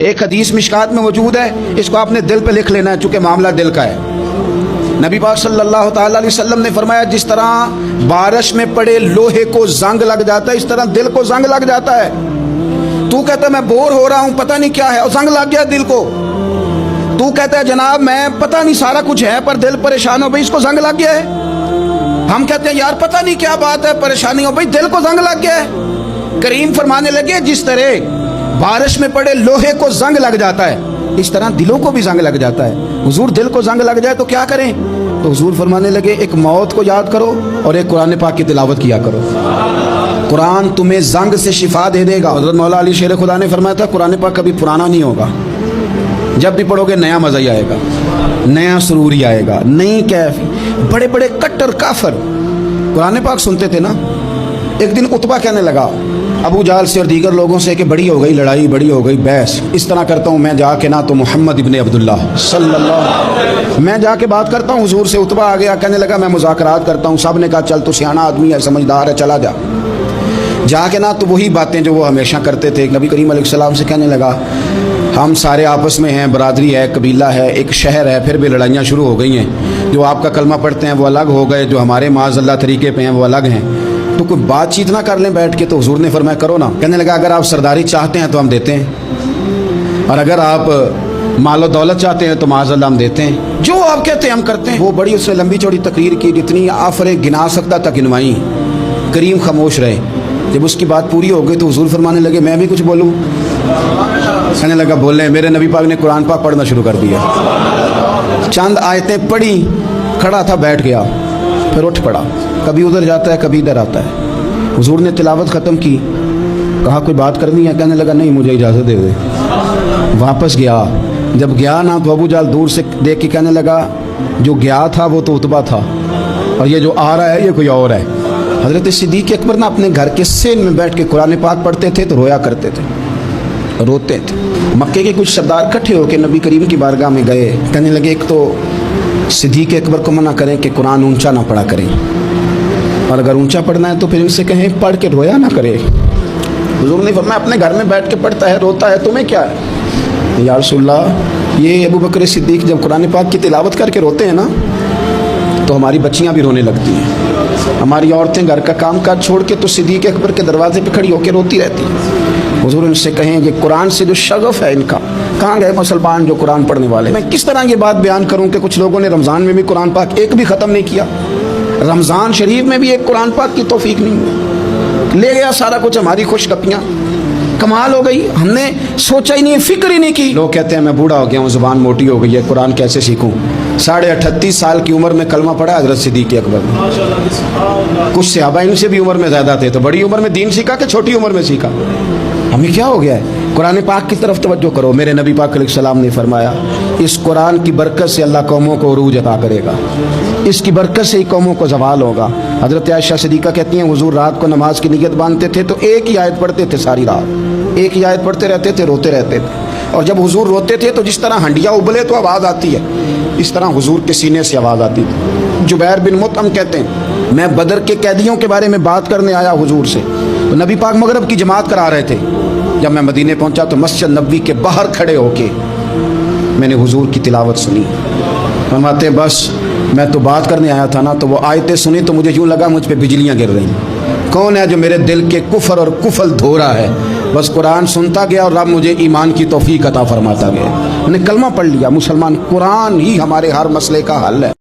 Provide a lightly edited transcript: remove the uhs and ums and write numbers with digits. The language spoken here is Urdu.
ایک حدیث مشکات میں موجود ہے، اس کو آپ نے دل پہ لکھ لینا ہے چونکہ معاملہ دل کا ہے۔ نبی پاک صلی اللہ تعالی علیہ وسلم نے فرمایا جس طرح بارش میں پڑے لوہے کو زنگ لگ جاتا ہے اس طرح دل کو زنگ لگ جاتا ہے۔ تو کہتا ہے میں بور ہو رہا ہوں پتہ نہیں کیا ہے اور زنگ لگ گیا دل کو۔ تو کہتا ہے جناب میں پتہ نہیں سارا کچھ ہے پر دل پریشان ہو بھئی اس کو زنگ لگ گیا ہے۔ ہم کہتے ہیں یار پتہ نہیں کیا بات ہے پریشانی ہو بھئی دل کو زنگ لگ گیا ہے۔ کریم فرمانے لگے جس طرح بارش میں پڑے لوہے کو زنگ لگ جاتا ہے اس طرح دلوں کو بھی زنگ لگ جاتا ہے۔ حضور دل کو زنگ لگ جائے تو کیا کریں؟ تو حضور فرمانے لگے ایک موت کو یاد کرو اور ایک قرآن پاک کی تلاوت کیا کرو، قرآن تمہیں زنگ سے شفا دے دے گا۔ حضرت مولا علی شیر خدا نے فرمایا تھا قرآن پاک کبھی پرانا نہیں ہوگا، جب بھی پڑھو گے نیا مزہ ہی آئے گا، نیا سرور ہی آئے گا، نئی کیف۔ بڑے بڑے کٹر کافر قرآن پاک سنتے تھے نا۔ ایک دن عتبہ کہنے لگا ابو جہل سے اور دیگر لوگوں سے کہ بڑی ہو گئی لڑائی، بڑی ہو گئی بحث، اس طرح کرتا ہوں میں جا کے نہ تو محمد ابن عبداللہ صلی اللہ میں جا کے بات کرتا ہوں حضور سے۔ عتبہ آ گیا کہنے لگا میں مذاکرات کرتا ہوں۔ سب نے کہا چل تو سیانا آدمی ہے سمجھدار ہے چلا جا۔ جا کے نہ تو وہی باتیں جو وہ ہمیشہ کرتے تھے۔ نبی کریم علیہ السلام سے کہنے لگا ہم سارے آپس میں ہیں، برادری ہے، قبیلہ ہے، ایک شہر ہے، پھر بھی لڑائیاں شروع ہو گئی ہیں۔ جو آپ کا کلمہ پڑھتے ہیں وہ الگ ہو گئے، جو ہمارے معاذ اللہ طریقے پہ ہیں وہ الگ ہیں، تو کوئی بات چیت نہ کر لیں بیٹھ کے۔ تو حضور نے فرمایا کرو نا۔ کہنے لگا اگر آپ سرداری چاہتے ہیں تو ہم دیتے ہیں، اور اگر آپ مال و دولت چاہتے ہیں تو معاذ اللہ ہم دیتے ہیں، جو آپ کہتے ہیں ہم کرتے ہیں۔ وہ بڑی اس نے لمبی چوڑی تقریر کی، جتنی آفرے گنا سکتا تھا گنوائی۔ کریم خاموش رہے۔ جب اس کی بات پوری ہو گئی تو حضور فرمانے لگے میں بھی کچھ بولوں؟ کہنے لگا بولیں۔ میرے نبی پاک نے قرآن پاک پڑھنا شروع کر دیا، چند آیتیں پڑھی، کھڑا تھا بیٹھ گیا، پھر اٹھ پڑا، کبھی ادھر جاتا ہے کبھی ادھر آتا ہے۔ حضور نے تلاوت ختم کی، کہا کوئی بات کرنی ہے؟ کہنے لگا نہیں مجھے اجازت دے دے۔ واپس گیا، جب گیا نا تو ابو جہل دور سے دیکھ کے کہنے لگا جو گیا تھا وہ تو عتبہ تھا اور یہ جو آ رہا ہے یہ کوئی اور ہے۔ حضرت صدیق اکبر نا اپنے گھر کے سین میں بیٹھ کے قرآن پاک پڑھتے تھے تو رویا کرتے تھے، روتے تھے۔ مکے کے کچھ سردار اکٹھے ہو کے نبی کریم کی بارگاہ میں گئے، کہنے لگے ایک تو صدیق اکبر کو منع کریں کہ قرآن اونچا نہ پڑھا کریں، اور اگر اونچا پڑھنا ہے تو پھر ان سے کہیں پڑھ کے رویا نہ کرے۔ حضور نے فرمایا اپنے گھر میں بیٹھ کے پڑھتا ہے روتا ہے تمہیں کیا ہے؟ یا رسول اللہ یہ ابو بکر صدیق جب قرآن پاک کی تلاوت کر کے روتے ہیں نا تو ہماری بچیاں بھی رونے لگتی ہیں، ہماری عورتیں گھر کا کام کاج چھوڑ کے تو صدیق اکبر کے دروازے پہ کھڑی ہو کے روتی رہتی ہیں۔ حضور ان سے کہیں کہ قرآن سے جو شغف ہے ان کا، کہاں گئے مسلمان جو قرآن پڑھنے والے؟ میں کس طرح یہ بات بیان کروں کہ کچھ لوگوں نے رمضان میں بھی قرآن پاک ایک بھی ختم نہیں کیا، رمضان شریف میں بھی ایک قرآن پاک کی توفیق نہیں ہوئی، لے گیا سارا کچھ ہماری خوش گپیاں۔ کمال ہو گئی، ہم نے سوچا ہی نہیں، فکر ہی نہیں کی۔ لوگ کہتے ہیں میں بوڑھا ہو گیا ہوں، زبان موٹی ہو گئی ہے، قرآن کیسے سیکھوں؟ 38.5 سال کی عمر میں کلمہ پڑھا حضرت صدیق اکبر نے۔ کچھ صحابہ ان سے بھی عمر میں زیادہ تھے تو بڑی عمر میں دین سیکھا کہ چھوٹی عمر میں سیکھا؟ ہمیں کیا ہو گیا ہے؟ قرآن پاک کی طرف توجہ کرو۔ میرے نبی پاک علیہ السلام نے فرمایا اس قرآن کی برکت سے اللہ قوموں کو عروج عطا کرے گا، اس کی برکت سے ہی قوموں کو زوال ہوگا۔ حضرت عائشہ صدیقہ کہتی ہیں حضور رات کو نماز کی نیت باندھتے تھے تو ایک ہی آیت پڑھتے تھے ساری رات، ایک ہی آیت پڑھتے رہتے تھے، روتے رہتے تھے، اور جب حضور روتے تھے تو جس طرح ہنڈیا ابلے تو آواز آتی ہے اس طرح حضور کے سینے سے آواز آتی تھی۔ جبیر بن مطعم کہتے ہیں میں بدر کے قیدیوں کے بارے میں بات کرنے آیا حضور سے، تو نبی پاک مغرب کی جماعت کرا رہے تھے۔ جب میں مدینے پہنچا تو مسجد نبوی کے باہر کھڑے ہو کے میں نے حضور کی تلاوت سنی۔ فرماتے ہیں بس میں تو بات کرنے آیا تھا نا، تو وہ آیتیں سنی تو مجھے یوں لگا مجھ پہ بجلیاں گر رہی ہیں۔ کون ہے جو میرے دل کے کفر اور کفل دھو رہا ہے؟ بس قرآن سنتا گیا اور رب مجھے ایمان کی توفیق عطا فرماتا گیا۔ میں نے کلمہ پڑھ لیا، مسلمان، قرآن ہی ہمارے ہر مسئلے کا حل ہے۔